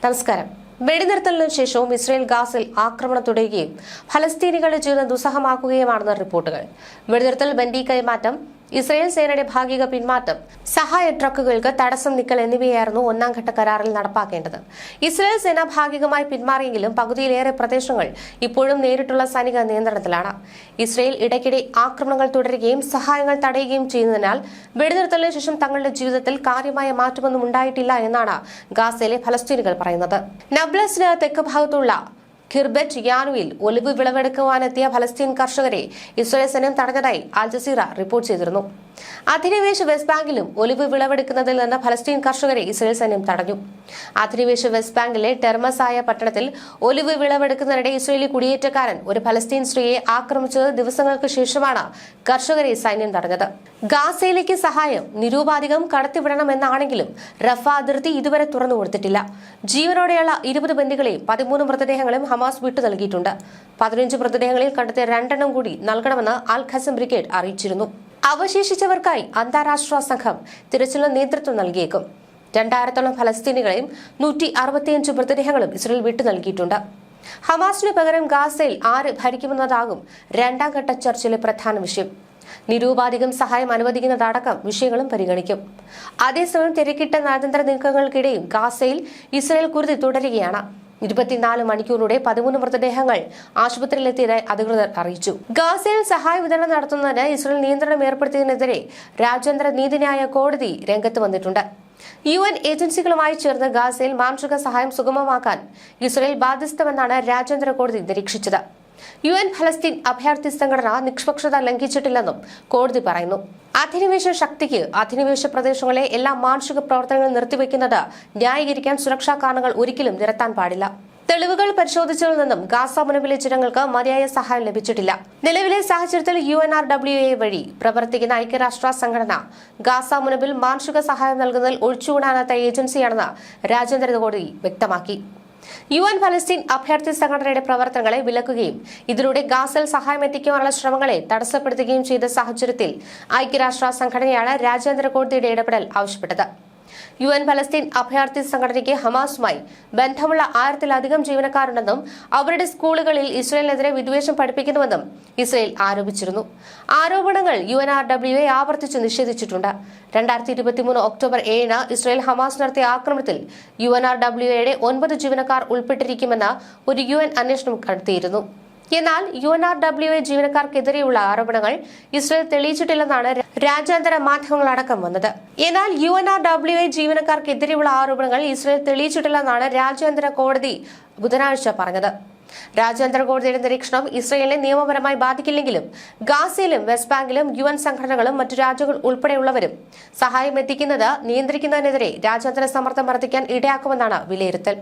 നമസ്കാരം. വെടിനിർത്തലിനു ശേഷവും ഇസ്രയേൽ ഗാസിൽ ആക്രമണം തുടരുകയും ഫലസ്തീനികളുടെ ജീവിതം ദുസ്സഹമാക്കുകയുമാണെന്ന് റിപ്പോർട്ടുകൾ. വെടിനിർത്തൽ, ബന്ദി കൈമാറ്റം, ഇസ്രയേൽ സേനയുടെ ഭാഗിക പിന്മാറ്റം, സഹായ ട്രക്കുകൾക്ക് തടസ്സം നീക്കൽ എന്നിവയായിരുന്നു ഒന്നാം ഘട്ട കരാറിൽ നടപ്പാക്കേണ്ടത്. ഇസ്രയേൽ സേന ഭാഗികമായി പിന്മാറിയെങ്കിലും പകുതിയിലേറെ പ്രദേശങ്ങൾ ഇപ്പോഴും നേരിട്ടുള്ള സൈനിക നിയന്ത്രണത്തിലാണ്. ഇസ്രയേൽ ഇടയ്ക്കിടെ ആക്രമണങ്ങൾ തുടരുകയും സഹായങ്ങൾ തടയുകയും ചെയ്യുന്നതിനാൽ വെടിനിർത്തലിന് ശേഷം തങ്ങളുടെ ജീവിതത്തിൽ കാര്യമായ മാറ്റമൊന്നും ഉണ്ടായിട്ടില്ല എന്നാണ് ഗാസയിലെ ഫലസ്തീനികൾ പറയുന്നത്. നബ്ലസിന് തെക്ക് ഭാഗത്തുള്ള ഖിർബറ്റ് യാനുവിൽ ഒലിവ് വിളവെടുക്കുവാനെത്തിയ ഫലസ്തീൻ കർഷകരെ ഇസ്രയേൽ സൈന്യം തടഞ്ഞതായി അൽ ജസീറ റിപ്പോർട്ട് ചെയ്തിരുന്നു. അധിനിവേശ വെസ്റ്റ് ബാങ്കിലും ഒലിവ് വിളവെടുക്കുന്നതിൽ നിന്ന് ഫലസ്തീൻ കർഷകരെ ഇസ്രയേൽ സൈന്യം തടഞ്ഞു. അധിനിവേശ വെസ്റ്റ് ബാങ്കിലെ ടെർമസായ പട്ടണത്തിൽ ഒലിവ് വിളവെടുക്കുന്നതിനിടെ ഇസ്രയേലി കുടിയേറ്റക്കാരൻ ഒരു ഫലസ്തീൻ സ്ത്രീയെ ആക്രമിച്ചത് ദിവസങ്ങൾക്ക് ശേഷമാണ് കർഷകരെ സൈന്യം തടഞ്ഞത്. ഗാസയിലേക്ക് സഹായം നിരൂപാധികം കടത്തിവിടണമെന്നാണെങ്കിലും റഫ അതിർത്തി ഇതുവരെ തുറന്നു കൊടുത്തിട്ടില്ല. ജീവനോടെയുള്ള 20 ബന്ദികളെയും 13 മൃതദേഹങ്ങളും ഹമാസ് വിട്ടു നൽകിയിട്ടുണ്ട്. 15 മൃതദേഹങ്ങളിൽ കണ്ടെത്തിയ 2 എണ്ണം കൂടി നൽകണമെന്ന് അൽ ഖസം ബ്രിഗേഡ് അറിയിച്ചിരുന്നു. അവശേഷിച്ചവർക്കായി അന്താരാഷ്ട്ര സംഘം തിരച്ചിലിന് നേതൃത്വം നൽകിയേക്കും. 2000-ഓളം ഫലസ്തീനികളെയും 165 മൃതദേഹങ്ങളും ഇസ്രയേൽ വിട്ടു നൽകിയിട്ടുണ്ട്. ഹമാസിന് പകരം ഗാസയിൽ ആര് ഭരിക്കുമെന്നതാകും രണ്ടാം ഘട്ട ചർച്ചയിലെ പ്രധാന വിഷയം. നിരൂപാധികം സഹായം അനുവദിക്കുന്നതടക്കം വിഷയങ്ങളും പരിഗണിക്കും. അതേസമയം തിരക്കിട്ട നയതന്ത്ര നീക്കങ്ങൾക്കിടെയും ഗാസയിൽ ഇസ്രയേൽ കുരുതി തുടരുകയാണ്. 24 മണിക്കൂറിലൂടെ 13 മൃതദേഹങ്ങൾ ആശുപത്രിയിലെത്തിയതായി അധികൃതർ അറിയിച്ചു. ഗാസയിൽ സഹായ വിതരണം നടത്തുന്നതിന് ഇസ്രയേൽ നിയന്ത്രണം ഏർപ്പെടുത്തിയതിനെതിരെ രാജ്യാന്തര നീതിന്യായ കോടതി രംഗത്ത് വന്നിട്ടുണ്ട്. UN ഏജൻസികളുമായി ചേർന്ന് ഗാസയിൽ മാനുഷിക സഹായം സുഗമമാക്കാൻ ഇസ്രയേൽ ബാധ്യസ്ഥമെന്നാണ് രാജ്യാന്തര കോടതി നിരീക്ഷിച്ചത്. UN ഫലസ്തീൻ അഭയാർത്ഥി സംഘടന നിഷ്പക്ഷത ലംഘിച്ചിട്ടില്ലെന്നും കോടതി പറയുന്നു. അധിനിവേശ ശക്തിക്ക് അധിനിവേശ പ്രദേശങ്ങളിലെ എല്ലാ മാനുഷിക പ്രവർത്തനങ്ങളും നിർത്തിവെക്കുന്നത് ന്യായീകരിക്കാൻ സുരക്ഷാ കാരണങ്ങൾ ഒരിക്കലും നിരത്താൻ പാടില്ല. തെളിവുകൾ പരിശോധിച്ചതിൽ നിന്നും ഗാസ മുനമ്പിലെ ജനങ്ങൾക്ക് മതിയായ സഹായം ലഭിച്ചിട്ടില്ല. നിലവിലെ സാഹചര്യത്തിൽ UNRWA വഴി പ്രവർത്തിക്കുന്ന ഐക്യരാഷ്ട്ര സംഘടന ഗാസ മുനമ്പിൽ മാനുഷിക സഹായം നൽകുന്നതിൽ ഒഴിച്ചുകൂടാനാത്ത ഏജൻസിയാണെന്ന് രാജ്യാന്തര കോടതി വ്യക്തമാക്കി. UN ഫലസ്തീൻ അഭയാർത്ഥി സംഘടനയുടെ പ്രവർത്തനങ്ങളെ വിലക്കുകയും ഇതിലൂടെ ഗാസയിൽ സഹായം എത്തിക്കാനുള്ള ശ്രമങ്ങളെ തടസ്സപ്പെടുത്തുകയും ചെയ്ത സാഹചര്യത്തിൽ ഐക്യരാഷ്ട്ര സംഘടനയാണ് രാജ്യാന്തര കോടതിയുടെ ഇടപെടൽ ആവശ്യപ്പെട്ടത്. UN ഫലസ്തീൻ അഭയാർത്ഥി സംഘടനയ്ക്ക് ഹമാസുമായി ബന്ധമുള്ള 1000-ലധികം ജീവനക്കാരുണ്ടെന്നും അവരുടെ സ്കൂളുകളിൽ ഇസ്രയേലിനെതിരെ വിദ്വേഷം പഠിപ്പിക്കുന്നുവെന്നും ഇസ്രയേൽ ആരോപിച്ചിരുന്നു. ആരോപണങ്ങൾ UNRWA ആവർത്തിച്ചു നിഷേധിച്ചിട്ടുണ്ട്. 2023 ഒക്ടോബർ 7-ന് ഇസ്രയേൽ ഹമാസ് നടത്തിയ ആക്രമണത്തിൽ UNRWAയുടെ 9 ജീവനക്കാർ ഉൾപ്പെട്ടിരിക്കുമെന്ന് ഒരു UN അന്വേഷണം കണ്ടെത്തിയിരുന്നു. എന്നാൽ UNRWA ജീവനക്കാർക്കെതിരെയുള്ള ആരോപണങ്ങൾ ഇസ്രയേൽ തെളിയിച്ചിട്ടില്ലെന്നാണ് രാജ്യാന്തര മാധ്യമങ്ങളടക്കം വന്നത്. എന്നാൽ UNRWA ജീവനക്കാർക്കെതിരെയുള്ള ആരോപണങ്ങൾ ഇസ്രയേൽ തെളിയിച്ചിട്ടില്ലെന്നാണ് രാജ്യാന്തര കോടതി ബുധനാഴ്ച പറഞ്ഞത്. രാജ്യാന്തര കോടതിയുടെ നിരീക്ഷണം ഇസ്രയേലിനെ നിയമപരമായി ബാധിക്കില്ലെങ്കിലും ഗാസയിലും വെസ്റ്റ് ബാങ്കിലും UN സംഘടനകളും മറ്റു രാജ്യങ്ങൾ ഉൾപ്പെടെയുള്ളവരും സഹായം എത്തിക്കുന്നത് നിയന്ത്രിക്കുന്നതിനെതിരെ രാജ്യാന്തര സമ്മർദ്ദം വർദ്ധിക്കാൻ ഇടയാക്കുമെന്നാണ് വിലയിരുത്തൽ.